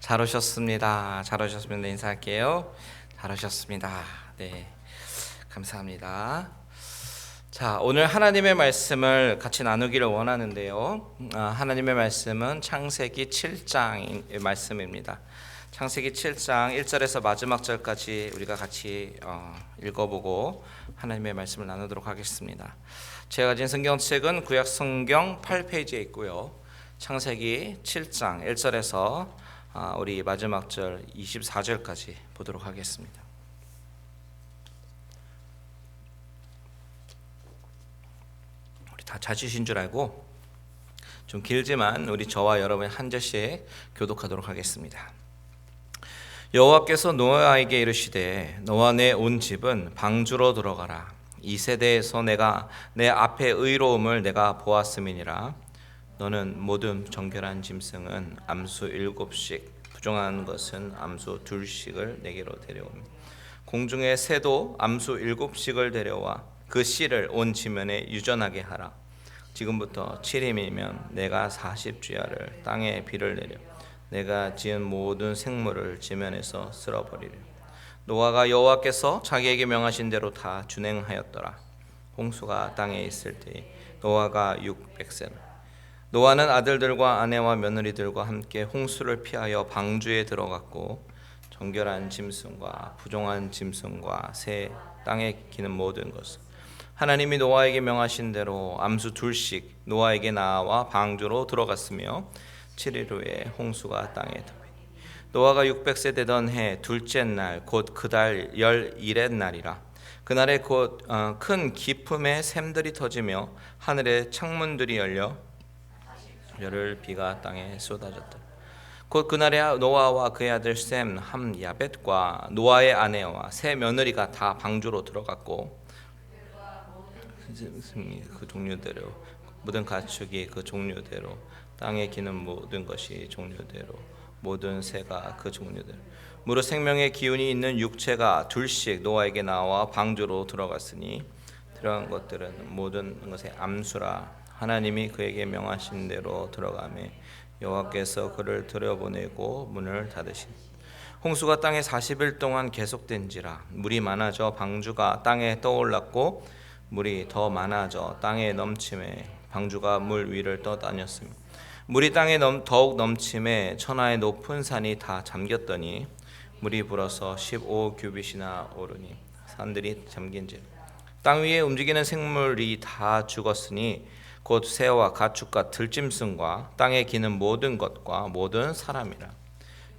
잘 오셨습니다. 잘 오셨습니다. 인사할게요. 잘 오셨습니다. 네, 감사합니다. 자, 오늘 하나님의 말씀을 같이 나누기를 원하는데요. 하나님의 말씀은 창세기 7장의 말씀입니다. 창세기 7장 1절에서 마지막 절까지 우리가 같이 읽어보고 하나님의 말씀을 나누도록 하겠습니다. 제가 가진 성경책은 구약 성경 8페이지에 있고요. 창세기 7장 1절에서 우리 마지막 절 24절까지 보도록 하겠습니다. 우리 다 찾으신 줄 알고 좀 길지만 우리 저와 여러분이 한 절씩 교독하도록 하겠습니다. 여호와께서 노아에게 이르시되 너와 내 온 집은 방주로 들어가라. 이 세대에서 내가 내 앞에 의로움을 내가 보았음이니라. 너는 모든 정결한 짐승은 암수 7씩 부정한 것은 암수 2씩을 내게로 데려오며 공중의 새도 암수 7씩을 데려와 그 씨를 온 지면에 유전하게 하라. 지금부터 7일이면 내가 40주야를 땅에 비를 내려 내가 지은 모든 생물을 지면에서 쓸어버리려. 노아가 여호와께서 자기에게 명하신 대로 다 준행하였더라. 홍수가 땅에 있을 때에 노아가 600세라. 노아는 아들들과 아내와 며느리들과 함께 홍수를 피하여 방주에 들어갔고 정결한 짐승과 부정한 짐승과 새 땅에 기는 모든 것을 하나님이 노아에게 명하신 대로 암수 2씩 노아에게 나와 방주로 들어갔으며 7일 후에 홍수가 땅에 덮이니 노아가 600세 되던 해 둘째 날 곧 그달 11의 날이라. 그날에 곧 큰 기품의 샘들이 터지며 하늘의 창문들이 열려 열흘 비가 땅에 쏟아졌다. 곧 그날에 노아와 그의 아들 셈 함야벳과 노아의 아내와 세 며느리가 다 방주로 들어갔고 그 종류대로 모든 가축이 그 종류대로 땅에 기는 모든 것이 종류대로 모든 새가 그 종류대로 무릇 생명의 기운이 있는 육체가 2씩 노아에게 나와 방주로 들어갔으니 들어간 것들은 모든 것의 암수라. 하나님이 그에게 명하신 대로 들어가매 여호와께서 그를 들여보내고 문을 닫으시니 홍수가 땅에 40일 동안 계속된지라. 물이 많아져 방주가 땅에 떠올랐고 물이 더 많아져 땅에 넘침에 방주가 물 위를 떠다녔으며 물이 땅에 더욱 넘침에 천하의 높은 산이 다 잠겼더니 물이 불어서 15규빗이나 오르니 산들이 잠긴지라. 땅 위에 움직이는 생물이 다 죽었으니 곧 새와 가축과 들짐승과 땅에 기는 모든 것과 모든 사람이라.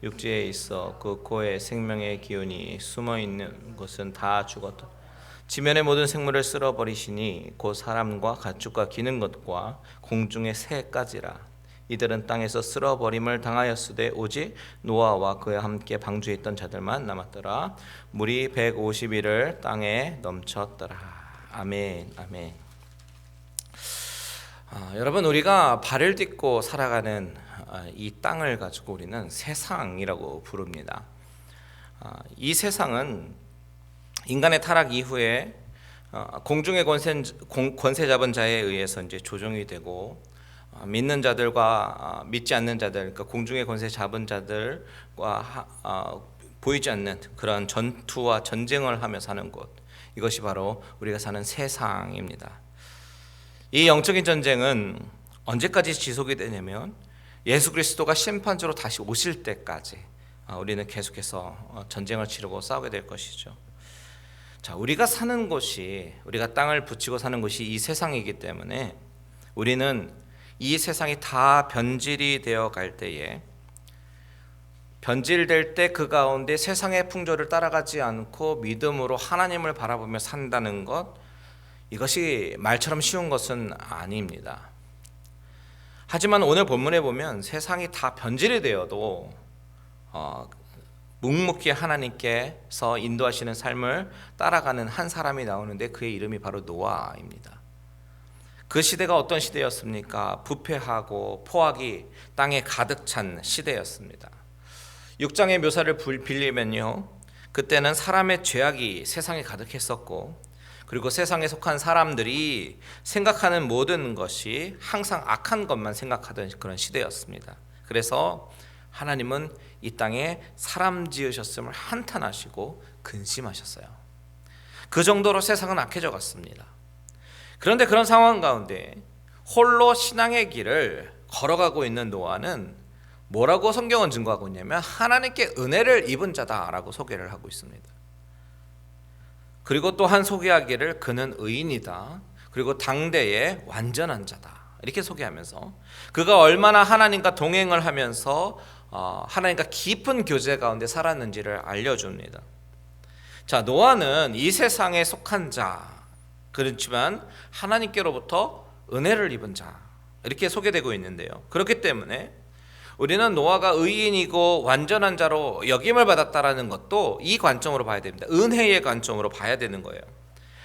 육지에 있어 그 코에 생명의 기운이 숨어 있는 것은 다 죽었다. 지면의 모든 생물을 쓸어버리시니 곧 사람과 가축과 기는 것과 공중의 새까지라. 이들은 땅에서 쓸어버림을 당하였으되 오직 노아와 그와 함께 방주에 있던 자들만 남았더라. 물이 150일을 땅에 넘쳤더라. 아멘. 아멘. 여러분, 우리가 발을 딛고 살아가는 이 땅을 가지고 우리는 세상이라고 부릅니다. 이 세상은 인간의 타락 이후에 공중의 권세 잡은 자에 의해서 이제 조정이 되고 믿는 자들과 믿지 않는 자들, 그러니까 공중의 권세 잡은 자들과 보이지 않는 그런 전투와 전쟁을 하며 사는 곳, 이것이 바로 우리가 사는 세상입니다. 이 영적인 전쟁은 언제까지 지속이 되냐면 예수 그리스도가 심판주로 다시 오실 때까지 우리는 계속해서 전쟁을 치르고 싸우게 될 것이죠. 자, 우리가 사는 곳이, 우리가 땅을 붙이고 사는 곳이 이 세상이기 때문에 우리는 이 세상이 다 변질이 되어 갈 때에, 변질될 때 그 가운데 세상의 풍조를 따라가지 않고 믿음으로 하나님을 바라보며 산다는 것, 이것이 말처럼 쉬운 것은 아닙니다. 하지만 오늘 본문에 보면 세상이 다 변질이 되어도 묵묵히 하나님께서 인도하시는 삶을 따라가는 한 사람이 나오는데 그의 이름이 바로 노아입니다. 그 시대가 어떤 시대였습니까? 부패하고 포악이 땅에 가득 찬 시대였습니다. 6장의 묘사를 빌리면요, 그때는 사람의 죄악이 세상에 가득했었고, 그리고 세상에 속한 사람들이 생각하는 모든 것이 항상 악한 것만 생각하던 그런 시대였습니다. 그래서 하나님은 이 땅에 사람 지으셨음을 한탄하시고 근심하셨어요. 그 정도로 세상은 악해져 갔습니다. 그런데 그런 상황 가운데 홀로 신앙의 길을 걸어가고 있는 노아는 뭐라고 성경은 증거하고 있냐면 하나님께 은혜를 입은 자다라고 소개를 하고 있습니다. 그리고 또한 소개하기를 그는 의인이다. 그리고 당대의 완전한 자다. 이렇게 소개하면서 그가 얼마나 하나님과 동행을 하면서 하나님과 깊은 교제 가운데 살았는지를 알려줍니다. 자, 노아는 이 세상에 속한 자, 그렇지만 하나님께로부터 은혜를 입은 자, 이렇게 소개되고 있는데요. 그렇기 때문에 우리는 노아가 의인이고 완전한 자로 여김을 받았다라는 것도 이 관점으로 봐야 됩니다. 은혜의 관점으로 봐야 되는 거예요.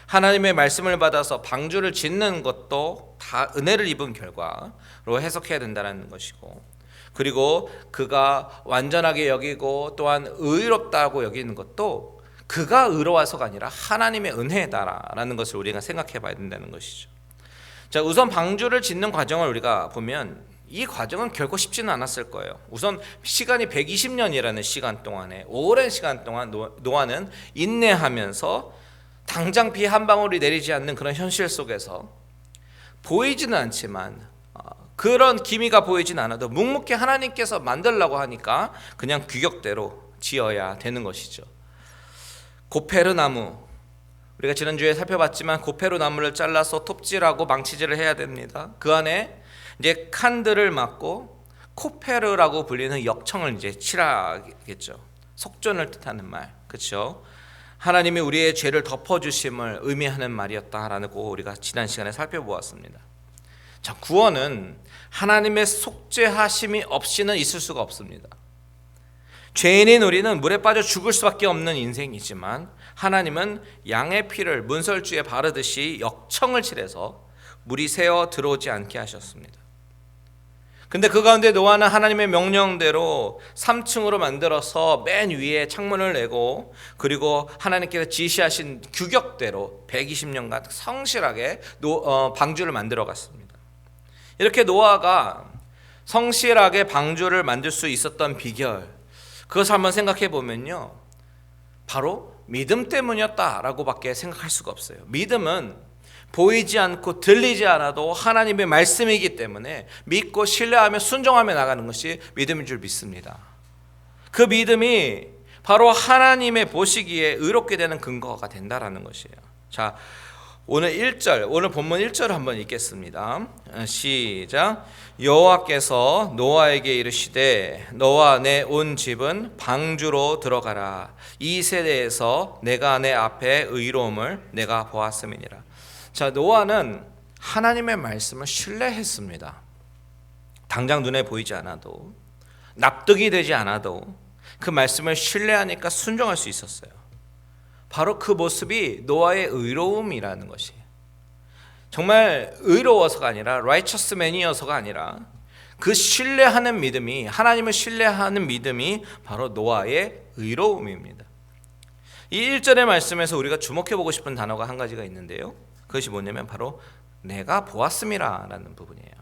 하나님의 말씀을 받아서 방주를 짓는 것도 다 은혜를 입은 결과로 해석해야 된다는 것이고, 그리고 그가 완전하게 여기고 또한 의롭다고 여기는 것도 그가 의로워서가 아니라 하나님의 은혜다라는 것을 우리가 생각해 봐야 된다는 것이죠. 자, 우선 방주를 짓는 과정을 우리가 보면 이 과정은 결코 쉽지는 않았을 거예요. 우선 시간이 120년이라는 시간 동안에, 오랜 시간 동안 노아는 인내하면서 당장 비 한 방울이 내리지 않는 그런 현실 속에서 보이지는 않지만, 그런 기미가 보이진 않아도 묵묵히 하나님께서 만들라고 하니까 그냥 규격대로 지어야 되는 것이죠. 고페르 나무, 우리가 지난주에 살펴봤지만 고페르 나무를 잘라서 톱질하고 망치질을 해야 됩니다. 그 안에 이제 칸들을 막고 코페르라고 불리는 역청을 이제 칠하겠죠. 속전을 뜻하는 말, 그렇죠? 하나님이 우리의 죄를 덮어주심을 의미하는 말이었다라고 우리가 지난 시간에 살펴보았습니다. 자, 구원은 하나님의 속죄하심이 없이는 있을 수가 없습니다. 죄인인 우리는 물에 빠져 죽을 수밖에 없는 인생이지만 하나님은 양의 피를 문설주에 바르듯이 역청을 칠해서 물이 새어 들어오지 않게 하셨습니다. 근데 그 가운데 노아는 하나님의 명령대로 3층으로 만들어서 맨 위에 창문을 내고, 그리고 하나님께서 지시하신 규격대로 120년간 성실하게 방주를 만들어 갔습니다. 이렇게 노아가 성실하게 방주를 만들 수 있었던 비결, 그것을 한번 생각해 보면요, 바로 믿음 때문이었다라고 밖에 생각할 수가 없어요. 믿음은 보이지 않고 들리지 않아도 하나님의 말씀이기 때문에 믿고 신뢰하며 순종하며 나가는 것이 믿음인 줄 믿습니다. 그 믿음이 바로 하나님의 보시기에 의롭게 되는 근거가 된다라는 것이에요. 자, 오늘 본문 1절 한번 읽겠습니다. 시작. 여호와께서 노아에게 이르시되 너와 내 온 집은 방주로 들어가라. 이 세대에서 내가 내 앞에 의로움을 내가 보았음이니라. 자, 노아는 하나님의 말씀을 신뢰했습니다. 당장 눈에 보이지 않아도, 납득이 되지 않아도 그 말씀을 신뢰하니까 순종할 수 있었어요. 바로 그 모습이 노아의 의로움이라는 것이에요. 정말 의로워서가 아니라 righteous man이어서가 아니라 그 신뢰하는 믿음이, 하나님을 신뢰하는 믿음이 바로 노아의 의로움입니다. 이 1절의 말씀에서 우리가 주목해보고 싶은 단어가 한 가지가 있는데요, 그것이 뭐냐면 바로 내가 보았음이라 라는 부분이에요.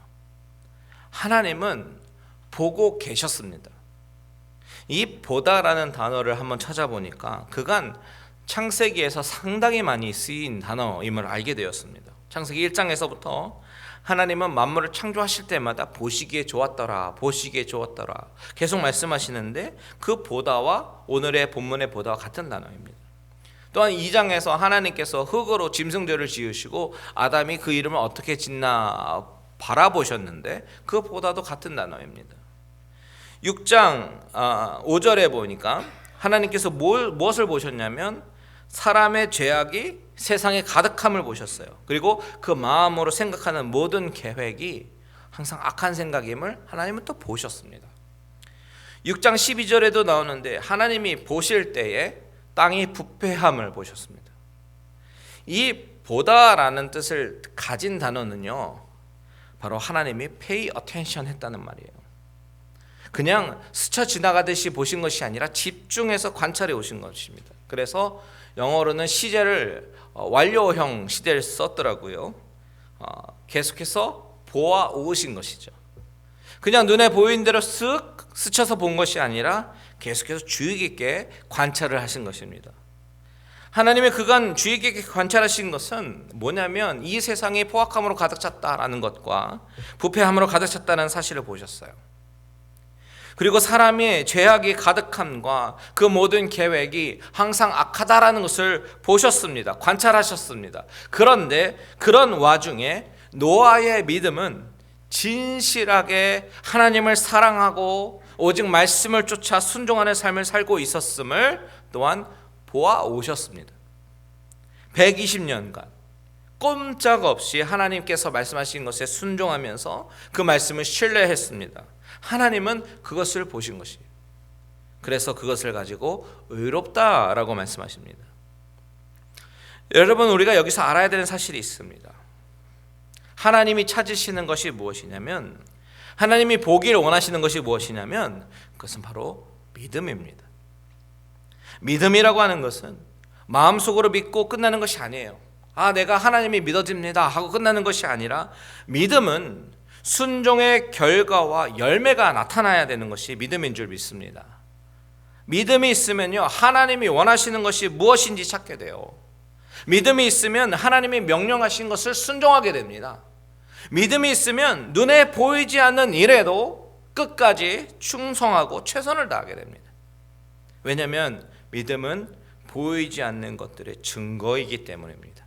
하나님은 보고 계셨습니다. 이 보다라는 단어를 한번 찾아보니까 그간 창세기에서 상당히 많이 쓰인 단어임을 알게 되었습니다. 창세기 1장에서부터 하나님은 만물을 창조하실 때마다 보시기에 좋았더라, 보시기에 좋았더라 계속 말씀하시는데, 그 보다와 오늘의 본문의 보다와 같은 단어입니다. 또한 2장에서 하나님께서 흙으로 짐승들을 지으시고 아담이 그 이름을 어떻게 짓나 바라보셨는데 그 보다도 같은 단어입니다. 6장 5절에 보니까 하나님께서 무엇을 보셨냐면 사람의 죄악이 세상에 가득함을 보셨어요. 그리고 그 마음으로 생각하는 모든 계획이 항상 악한 생각임을 하나님은 또 보셨습니다. 6장 12절에도 나오는데 하나님이 보실 때에 땅이 부패함을 보셨습니다. 이 보다라는 뜻을 가진 단어는요, 바로 하나님이 pay attention 했다는 말이에요. 그냥 스쳐 지나가듯이 보신 것이 아니라 집중해서 관찰해 오신 것입니다. 그래서 영어로는 시제를 완료형 시제를 썼더라고요. 계속해서 보아 오신 것이죠. 그냥 눈에 보이는 대로 쓱 스쳐서 본 것이 아니라 계속해서 주의 깊게 관찰을 하신 것입니다. 하나님의 그간 주의 깊게 관찰하신 것은 뭐냐면 이 세상이 포악함으로 가득 찼다라는 것과 부패함으로 가득 찼다는 사실을 보셨어요. 그리고 사람의 죄악이 가득함과 그 모든 계획이 항상 악하다라는 것을 보셨습니다. 관찰하셨습니다. 그런데 그런 와중에 노아의 믿음은 진실하게 하나님을 사랑하고 오직 말씀을 쫓아 순종하는 삶을 살고 있었음을 또한 보아오셨습니다. 120년간 꼼짝없이 하나님께서 말씀하신 것에 순종하면서 그 말씀을 신뢰했습니다. 하나님은 그것을 보신 것이에요. 그래서 그것을 가지고 의롭다라고 말씀하십니다. 여러분, 우리가 여기서 알아야 되는 사실이 있습니다. 하나님이 찾으시는 것이 무엇이냐면, 하나님이 보기를 원하시는 것이 무엇이냐면 그것은 바로 믿음입니다. 믿음이라고 하는 것은 마음속으로 믿고 끝나는 것이 아니에요. 내가 하나님이 믿어집니다 하고 끝나는 것이 아니라, 믿음은 순종의 결과와 열매가 나타나야 되는 것이 믿음인 줄 믿습니다. 믿음이 있으면요, 하나님이 원하시는 것이 무엇인지 찾게 돼요. 믿음이 있으면 하나님이 명령하신 것을 순종하게 됩니다. 믿음이 있으면 눈에 보이지 않는 일에도 끝까지 충성하고 최선을 다하게 됩니다. 왜냐하면 믿음은 보이지 않는 것들의 증거이기 때문입니다.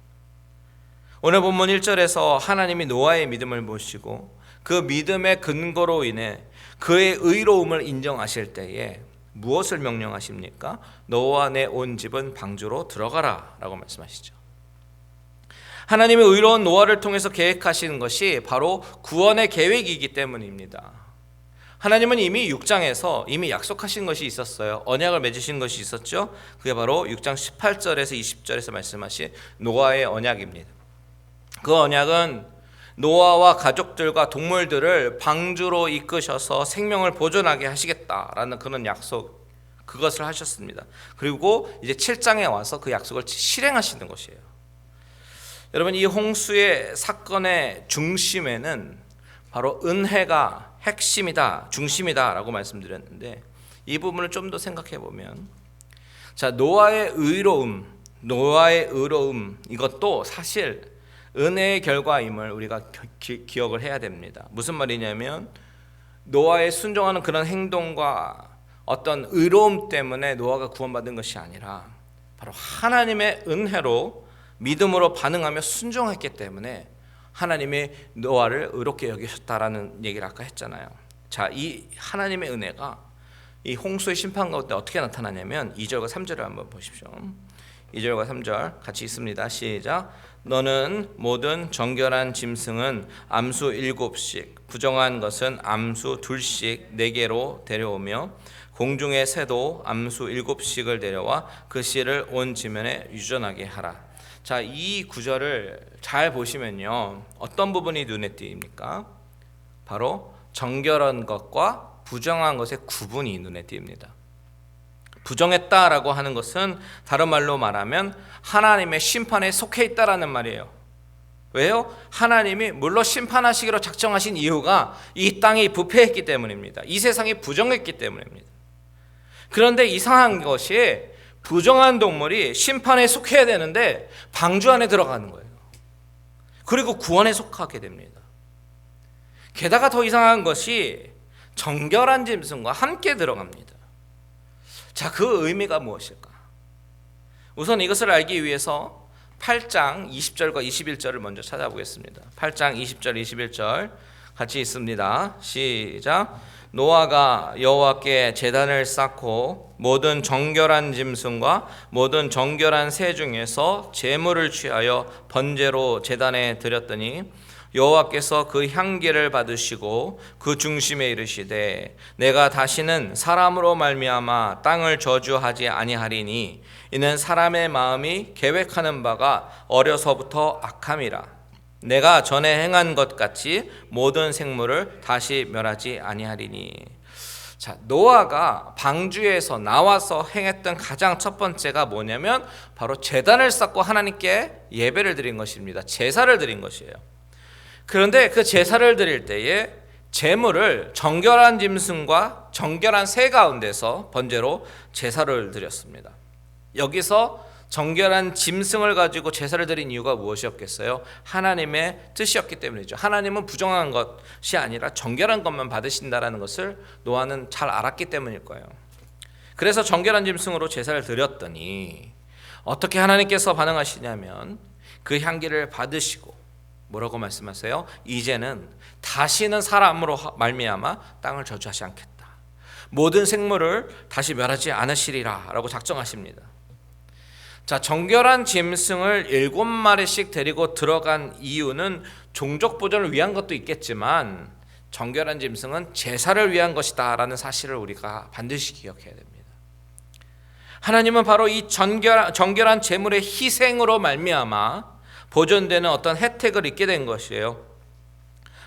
오늘 본문 1절에서 하나님이 노아의 믿음을 보시고 그 믿음의 근거로 인해 그의 의로움을 인정하실 때에 무엇을 명령하십니까? 너와 내 온 집은 방주로 들어가라 라고 말씀하시죠. 하나님의 의로운 노아를 통해서 계획하시는 것이 바로 구원의 계획이기 때문입니다. 하나님은 이미 6장에서 이미 약속하신 것이 있었어요. 언약을 맺으신 것이 있었죠. 그게 바로 6장 18절에서 20절에서 말씀하신 노아의 언약입니다. 그 언약은 노아와 가족들과 동물들을 방주로 이끄셔서 생명을 보존하게 하시겠다라는 그런 약속, 그것을 하셨습니다. 그리고 이제 7장에 와서 그 약속을 실행하시는 것이에요. 여러분, 이 홍수의 사건의 중심에는 바로 은혜가 핵심이다, 중심이다라고 말씀드렸는데, 이 부분을 좀 더 생각해 보면, 자, 노아의 의로움, 이것도 사실 은혜의 결과임을 우리가 기억을 해야 됩니다. 무슨 말이냐면, 노아의 순종하는 그런 행동과 어떤 의로움 때문에 노아가 구원받은 것이 아니라 바로 하나님의 은혜로 믿음으로 반응하며 순종했기 때문에 하나님이 노아를 의롭게 여기셨다라는 얘기를 아까 했잖아요. 자, 이 하나님의 은혜가 이 홍수의 심판 가운데 어떻게 나타나냐면 2절과 3절을 한번 보십시오. 2절과 3절 같이 있습니다. 시작. 너는 모든 정결한 짐승은 암수 7씩, 부정한 것은 암수 2씩 4개로 데려오며 공중의 새도 암수 7씩을 데려와 그 씨를 온 지면에 유전하게 하라. 자, 이 구절을 잘 보시면요, 어떤 부분이 눈에 띄입니까? 바로 정결한 것과 부정한 것의 구분이 눈에 띄입니다. 부정했다라고 하는 것은 다른 말로 말하면 하나님의 심판에 속해 있다라는 말이에요. 왜요? 하나님이 물론 심판하시기로 작정하신 이유가 이 땅이 부패했기 때문입니다. 이 세상이 부정했기 때문입니다. 그런데 이상한 것이 부정한 동물이 심판에 속해야 되는데 방주 안에 들어가는 거예요. 그리고 구원에 속하게 됩니다. 게다가 더 이상한 것이 정결한 짐승과 함께 들어갑니다. 자, 그 의미가 무엇일까? 우선 이것을 알기 위해서 8장 20절과 21절을 먼저 찾아보겠습니다. 8장 20절 21절 같이 있습니다. 시작. 노아가 여호와께 제단을 쌓고 모든 정결한 짐승과 모든 정결한 새 중에서 제물을 취하여 번제로 제단에 드렸더니 여호와께서 그 향기를 받으시고 그 중심에 이르시되 내가 다시는 사람으로 말미암아 땅을 저주하지 아니하리니 이는 사람의 마음이 계획하는 바가 어려서부터 악함이라. 내가 전에 행한 것 같이 모든 생물을 다시 멸하지 아니하리니. 자, 노아가 방주에서 나와서 행했던 가장 첫 번째가 뭐냐면 바로 제단을 쌓고 하나님께 예배를 드린 것입니다. 제사를 드린 것이에요. 그런데 그 제사를 드릴 때에 제물을 정결한 짐승과 정결한 새 가운데서 번제로 제사를 드렸습니다. 여기서 정결한 짐승을 가지고 제사를 드린 이유가 무엇이었겠어요? 하나님의 뜻이었기 때문이죠. 하나님은 부정한 것이 아니라 정결한 것만 받으신다라는 것을 노아는 잘 알았기 때문일 거예요. 그래서 정결한 짐승으로 제사를 드렸더니 어떻게 하나님께서 반응하시냐면 그 향기를 받으시고 뭐라고 말씀하세요? 이제는 다시는 사람으로 말미암아 땅을 저주하지 않겠다. 모든 생물을 다시 멸하지 않으시리라 라고 작정하십니다. 자, 정결한 짐승을 7마리씩 데리고 들어간 이유는 종족 보존을 위한 것도 있겠지만 정결한 짐승은 제사를 위한 것이다 라는 사실을 우리가 반드시 기억해야 됩니다. 하나님은 바로 이 정결한 제물의 희생으로 말미암아 보존되는 어떤 혜택을 입게 된 것이에요.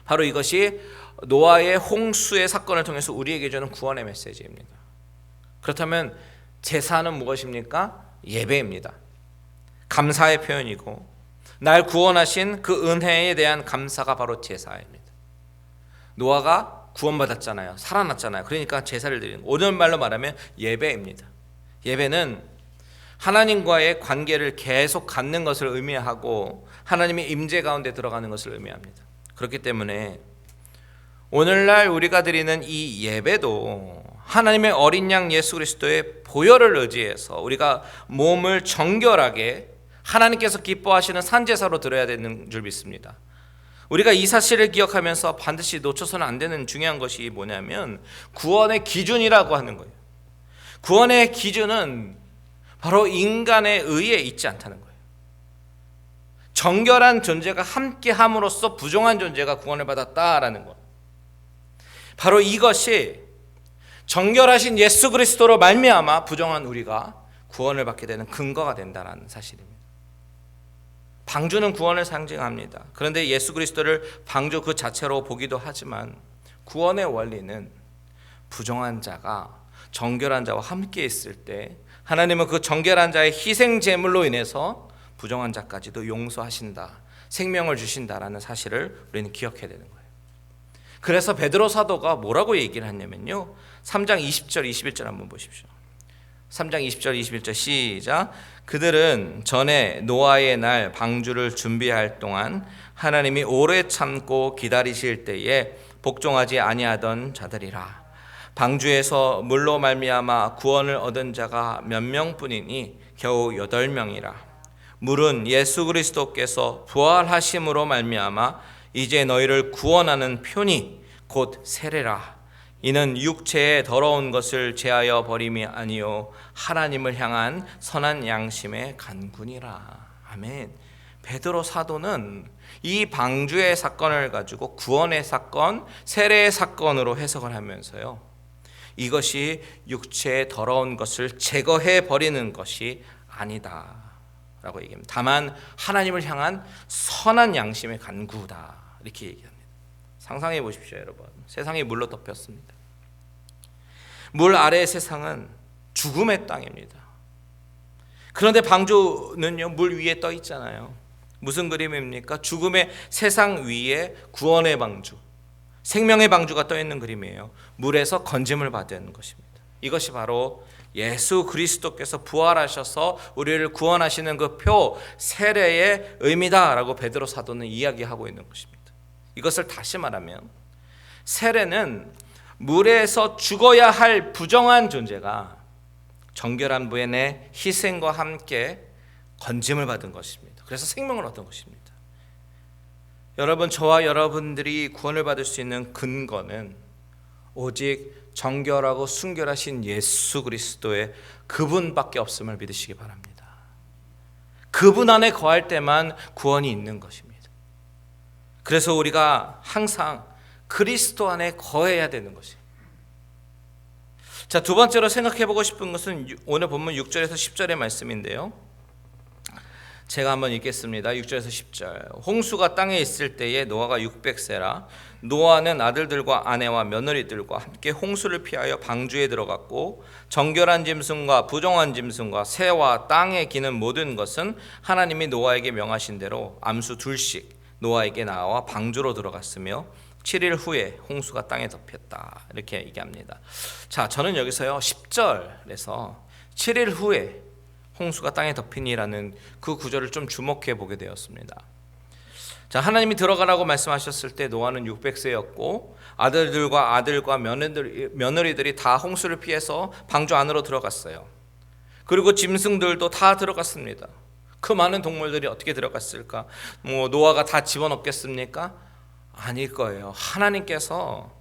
바로 이것이 노아의 홍수의 사건을 통해서 우리에게 주는 구원의 메시지입니다. 그렇다면 제사는 무엇입니까? 예배입니다. 감사의 표현이고 날 구원하신 그 은혜에 대한 감사가 바로 제사입니다. 노아가 구원받았잖아요. 살아났잖아요. 그러니까 제사를 드리는 거. 오늘 말로 말하면 예배입니다. 예배는 하나님과의 관계를 계속 갖는 것을 의미하고 하나님의 임재 가운데 들어가는 것을 의미합니다. 그렇기 때문에 오늘날 우리가 드리는 이 예배도 하나님의 어린 양 예수 그리스도의 보혈을 의지해서 우리가 몸을 정결하게 하나님께서 기뻐하시는 산제사로 드려야 되는 줄 믿습니다. 우리가 이 사실을 기억하면서 반드시 놓쳐서는 안 되는 중요한 것이 뭐냐면 구원의 기준이라고 하는 거예요. 구원의 기준은 바로 인간의 의에 있지 않다는 거예요. 정결한 존재가 함께함으로써 부정한 존재가 구원을 받았다라는 것. 바로 이것이 정결하신 예수 그리스도로 말미암아 부정한 우리가 구원을 받게 되는 근거가 된다는 사실입니다. 방주는 구원을 상징합니다. 그런데 예수 그리스도를 방주 그 자체로 보기도 하지만 구원의 원리는 부정한 자가 정결한 자와 함께 있을 때 하나님은 그 정결한 자의 희생 제물로 인해서 부정한 자까지도 용서하신다, 생명을 주신다라는 사실을 우리는 기억해야 되는 거예요. 그래서 베드로 사도가 뭐라고 얘기를 하냐면요, 3장 20절 21절 한번 보십시오. 3장 20절 21절 시작. 그들은 전에 노아의 날 방주를 준비할 동안 하나님이 오래 참고 기다리실 때에 복종하지 아니하던 자들이라. 방주에서 물로 말미암아 구원을 얻은 자가 몇 명뿐이니 겨우 8명이라. 물은 예수 그리스도께서 부활하심으로 말미암아 이제 너희를 구원하는 표니 곧 세례라. 이는 육체의 더러운 것을 제하여 버림이 아니요 하나님을 향한 선한 양심의 간군이라. 아멘. 베드로 사도는 이 방주의 사건을 가지고 구원의 사건, 세례의 사건으로 해석을 하면서요, 이것이 육체의 더러운 것을 제거해 버리는 것이 아니다 라고 얘기합니다. 다만 하나님을 향한 선한 양심의 간구다 이렇게 얘기합니다. 상상해 보십시오, 여러분. 세상이 물로 덮였습니다. 물 아래의 세상은 죽음의 땅입니다. 그런데 방주는요, 물 위에 떠 있잖아요. 무슨 그림입니까? 죽음의 세상 위에 구원의 방주, 생명의 방주가 떠 있는 그림이에요. 물에서 건짐을 받는 것입니다. 이것이 바로 예수 그리스도께서 부활하셔서 우리를 구원하시는 그 표 세례의 의미다라고 베드로 사도는 이야기하고 있는 것입니다. 이것을 다시 말하면 세례는 물에서 죽어야 할 부정한 존재가 정결한 부인의 희생과 함께 건짐을 받은 것입니다. 그래서 생명을 얻은 것입니다. 여러분, 저와 여러분들이 구원을 받을 수 있는 근거는 오직 정결하고 순결하신 예수 그리스도의 그분밖에 없음을 믿으시기 바랍니다. 그분 안에 거할 때만 구원이 있는 것입니다. 그래서 우리가 항상 그리스도 안에 거해야 되는 것입니다. 자, 두 번째로 생각해 보고 싶은 것은 오늘 본문 6절에서 10절의 말씀인데요, 제가 한번 읽겠습니다. 6절에서 10절. 홍수가 땅에 있을 때에 노아가 600세라. 노아는 아들들과 아내와 며느리들과 함께 홍수를 피하여 방주에 들어갔고 정결한 짐승과 부정한 짐승과 새와 땅에 기는 모든 것은 하나님이 노아에게 명하신 대로 암수 둘씩 노아에게 나와 방주로 들어갔으며 7일 후에 홍수가 땅에 덮였다. 이렇게 얘기합니다. 자, 저는 여기서요 10절에서 7일 후에 홍수가 땅에 덮이니라는 그 구절을 좀 주목해 보게 되었습니다. 자, 하나님이 들어가라고 말씀하셨을 때 노아는 600세였고 아들과 며느리들이 다 홍수를 피해서 방주 안으로 들어갔어요. 그리고 짐승들도 다 들어갔습니다. 그 많은 동물들이 어떻게 들어갔을까? 노아가 다 집어넣겠습니까? 아닐 거예요. 하나님께서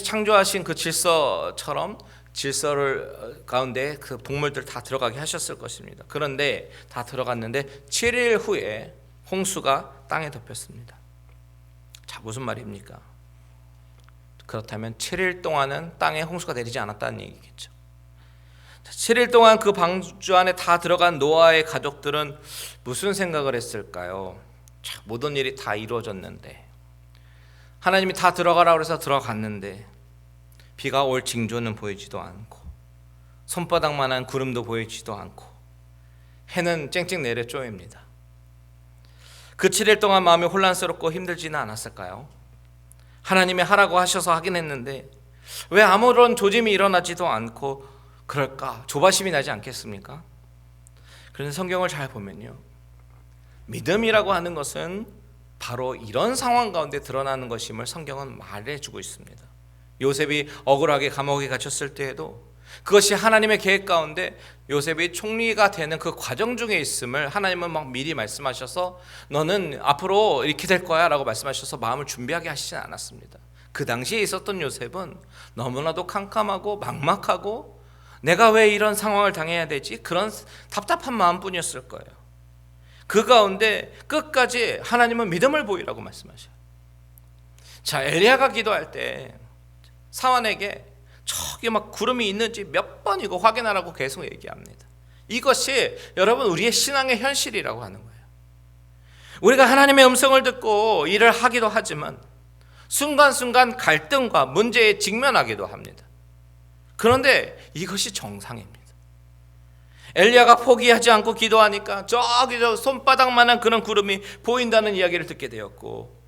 창조하신 그 질서처럼 질서를 가운데 그 동물들 다 들어가게 하셨을 것입니다. 그런데 다 들어갔는데 7일 후에 홍수가 땅에 덮였습니다. 자, 무슨 말입니까? 그렇다면 7일 동안은 땅에 홍수가 내리지 않았다는 얘기겠죠. 7일 동안 그 방주 안에 다 들어간 노아의 가족들은 무슨 생각을 했을까요? 자, 모든 일이 다 이루어졌는데, 하나님이 다 들어가라고 해서 들어갔는데 비가 올 징조는 보이지도 않고 손바닥만한 구름도 보이지도 않고 해는 쨍쨍 내려 쪼입니다. 그 7일 동안 마음이 혼란스럽고 힘들지는 않았을까요? 하나님이 하라고 하셔서 하긴 했는데 왜 아무런 조짐이 일어나지도 않고 그럴까? 조바심이 나지 않겠습니까? 그런데 성경을 잘 보면요, 믿음이라고 하는 것은 바로 이런 상황 가운데 드러나는 것임을 성경은 말해주고 있습니다. 요셉이 억울하게 감옥에 갇혔을 때에도 그것이 하나님의 계획 가운데 요셉이 총리가 되는 그 과정 중에 있음을 하나님은 막 미리 말씀하셔서 너는 앞으로 이렇게 될 거야 라고 말씀하셔서 마음을 준비하게 하시진 않았습니다. 그 당시에 있었던 요셉은 너무나도 캄캄하고 막막하고 내가 왜 이런 상황을 당해야 되지? 그런 답답한 마음뿐이었을 거예요. 그 가운데 끝까지 하나님은 믿음을 보이라고 말씀하셔요. 자, 엘리야가 기도할 때 사환에게 저기 막 구름이 있는지 몇 번이고 확인하라고 계속 얘기합니다. 이것이 여러분 우리의 신앙의 현실이라고 하는 거예요. 우리가 하나님의 음성을 듣고 일을 하기도 하지만 순간순간 갈등과 문제에 직면하기도 합니다. 그런데 이것이 정상입니다. 엘리야가 포기하지 않고 기도하니까 저기 저 손바닥만한 그런 구름이 보인다는 이야기를 듣게 되었고,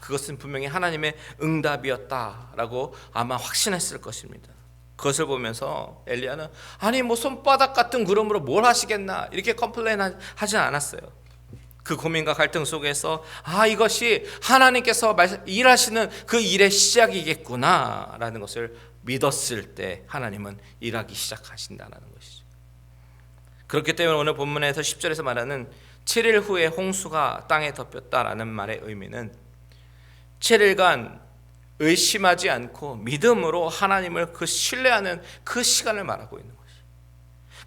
그것은 분명히 하나님의 응답이었다라고 아마 확신했을 것입니다. 그것을 보면서 엘리야는 아니 뭐 손바닥 같은 구름으로 뭘 하시겠나 이렇게 컴플레인하지 않았어요. 그 고민과 갈등 속에서 이것이 하나님께서 일하시는 그 일의 시작이겠구나라는 것을 믿었을 때 하나님은 일하기 시작하신다는 것이죠. 그렇기 때문에 오늘 본문에서 10절에서 말하는 7일 후에 홍수가 땅에 덮였다라는 말의 의미는 7일간 의심하지 않고 믿음으로 하나님을 신뢰하는 그 시간을 말하고 있는 것이죠.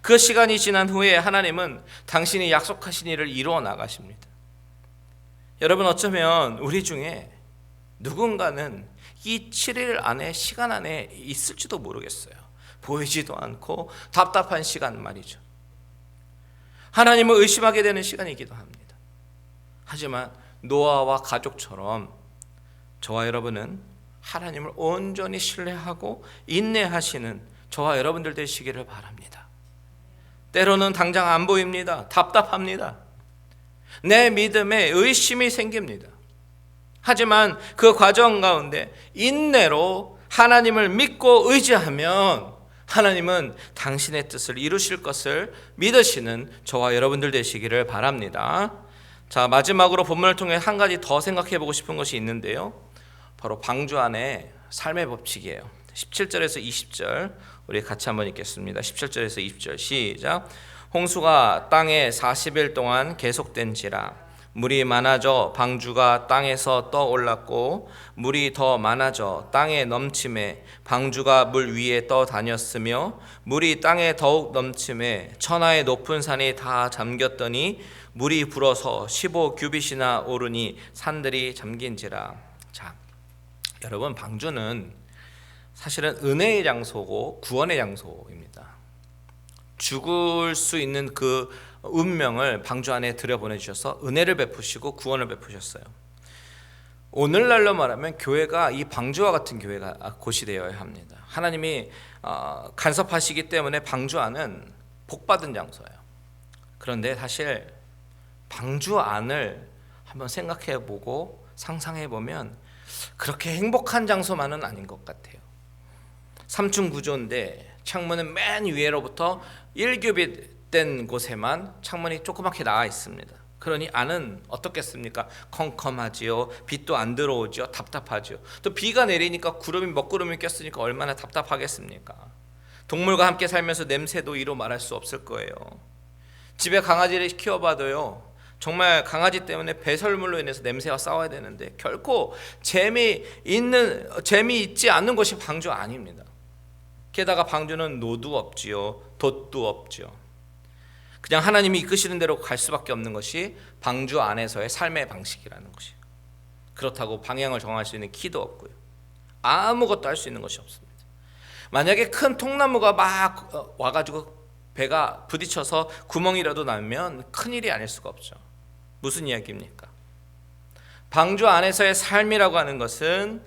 그 시간이 지난 후에 하나님은 당신이 약속하신 일을 이루어 나가십니다. 여러분, 어쩌면 우리 중에 누군가는 이 7일 안에 시간 안에 있을지도 모르겠어요. 보이지도 않고 답답한 시간 말이죠. 하나님을 의심하게 되는 시간이기도 합니다. 하지만 노아와 가족처럼 저와 여러분은 하나님을 온전히 신뢰하고 인내하시는 저와 여러분들 되시기를 바랍니다. 때로는 당장 안 보입니다. 답답합니다. 내 믿음에 의심이 생깁니다. 하지만 그 과정 가운데 인내로 하나님을 믿고 의지하면 하나님은 당신의 뜻을 이루실 것을 믿으시는 저와 여러분들 되시기를 바랍니다. 자, 마지막으로 본문을 통해 한 가지 더 생각해 보고 싶은 것이 있는데요, 바로 방주 안의 삶의 법칙이에요. 17절에서 20절 우리 같이 한번 읽겠습니다. 17절에서 20절 시작. 홍수가 땅에 40일 동안 계속된지라 물이 많아져 방주가 땅에서 떠올랐고 물이 더 많아져 땅에 넘침에 방주가 물 위에 떠다녔으며 물이 땅에 더욱 넘침에 천하의 높은 산이 다 잠겼더니 물이 불어서 15규빗이나 오르니 산들이 잠긴지라. 자, 여러분, 방주는 사실은 은혜의 장소고 구원의 장소입니다. 죽을 수 있는 그 운명을 방주 안에 들여보내주셔서 은혜를 베푸시고 구원을 베푸셨어요. 오늘날로 말하면 교회가 이 방주와 같은 곳이 되어야 합니다. 하나님이 간섭하시기 때문에 방주 안은 복받은 장소예요. 그런데 사실 방주 안을 한번 생각해보고 상상해보면 그렇게 행복한 장소만은 아닌 것 같아요. 3층 구조인데 창문은 맨 위에로부터 1규빗 된 곳에만 창문이 조그맣게 나와 있습니다. 그러니 안은 어떻겠습니까? 컴컴하지요. 빛도 안 들어오죠. 답답하죠. 또 비가 내리니까 구름이 먹구름이 꼈으니까 얼마나 답답하겠습니까? 동물과 함께 살면서 냄새도 이루 말할 수 없을 거예요. 집에 강아지를 키워봐도요, 정말 강아지 때문에 배설물로 인해서 냄새와 싸워야 되는데 결코 재미있지 않는 것이 방주 아닙니다. 게다가 방주는 노도 없지요, 돛도 없지요. 그냥 하나님이 이끄시는 대로 갈 수밖에 없는 것이 방주 안에서의 삶의 방식이라는 것이에요. 그렇다고 방향을 정할 수 있는 키도 없고요, 아무것도 할 수 있는 것이 없습니다. 만약에 큰 통나무가 막 와가지고 배가 부딪혀서 구멍이라도 나면 큰일이 아닐 수가 없죠. 무슨 이야기입니까? 방주 안에서의 삶이라고 하는 것은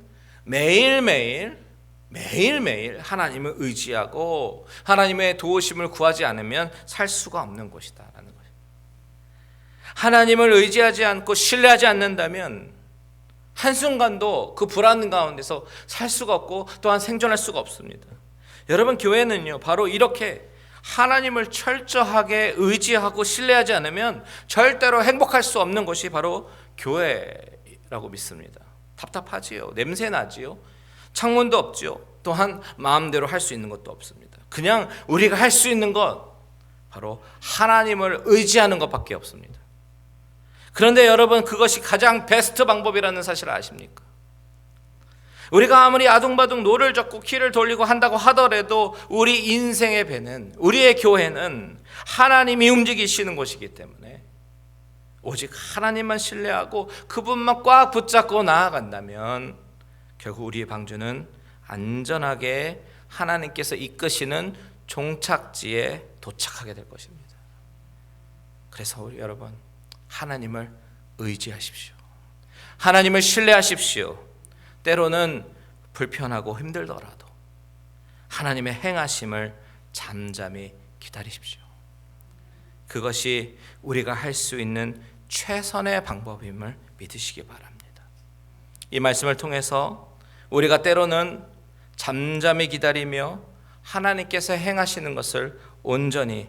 매일매일 하나님을 의지하고 하나님의 도우심을 구하지 않으면 살 수가 없는 것이다라는 거예요. 하나님을 의지하지 않고 신뢰하지 않는다면 한순간도 그 불안 가운데서 살 수가 없고 또한 생존할 수가 없습니다. 여러분, 교회는요, 바로 이렇게 하나님을 철저하게 의지하고 신뢰하지 않으면 절대로 행복할 수 없는 것이 바로 교회라고 믿습니다. 답답하지요. 냄새 나지요. 창문도 없지요. 또한 마음대로 할 수 있는 것도 없습니다. 그냥 우리가 할 수 있는 것, 바로 하나님을 의지하는 것밖에 없습니다. 그런데 여러분, 그것이 가장 베스트 방법이라는 사실을 아십니까? 우리가 아무리 아둥바둥 노를 젓고 키를 돌리고 한다고 하더라도 우리 인생의 배는, 우리의 교회는 하나님이 움직이시는 곳이기 때문에 오직 하나님만 신뢰하고 그분만 꽉 붙잡고 나아간다면 결국 우리의 방주는 안전하게 하나님께서 이끄시는 종착지에 도착하게 될 것입니다. 그래서 우리 여러분, 하나님을 의지하십시오. 하나님을 신뢰하십시오. 때로는 불편하고 힘들더라도 하나님의 행하심을 잠잠히 기다리십시오. 그것이 우리가 할 수 있는 최선의 방법임을 믿으시기 바랍니다. 이 말씀을 통해서 우리가 때로는 잠잠히 기다리며 하나님께서 행하시는 것을 온전히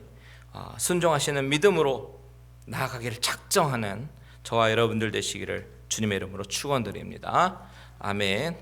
순종하시는 믿음으로 나아가기를 작정하는 저와 여러분들 되시기를 주님의 이름으로 축원드립니다. 아멘.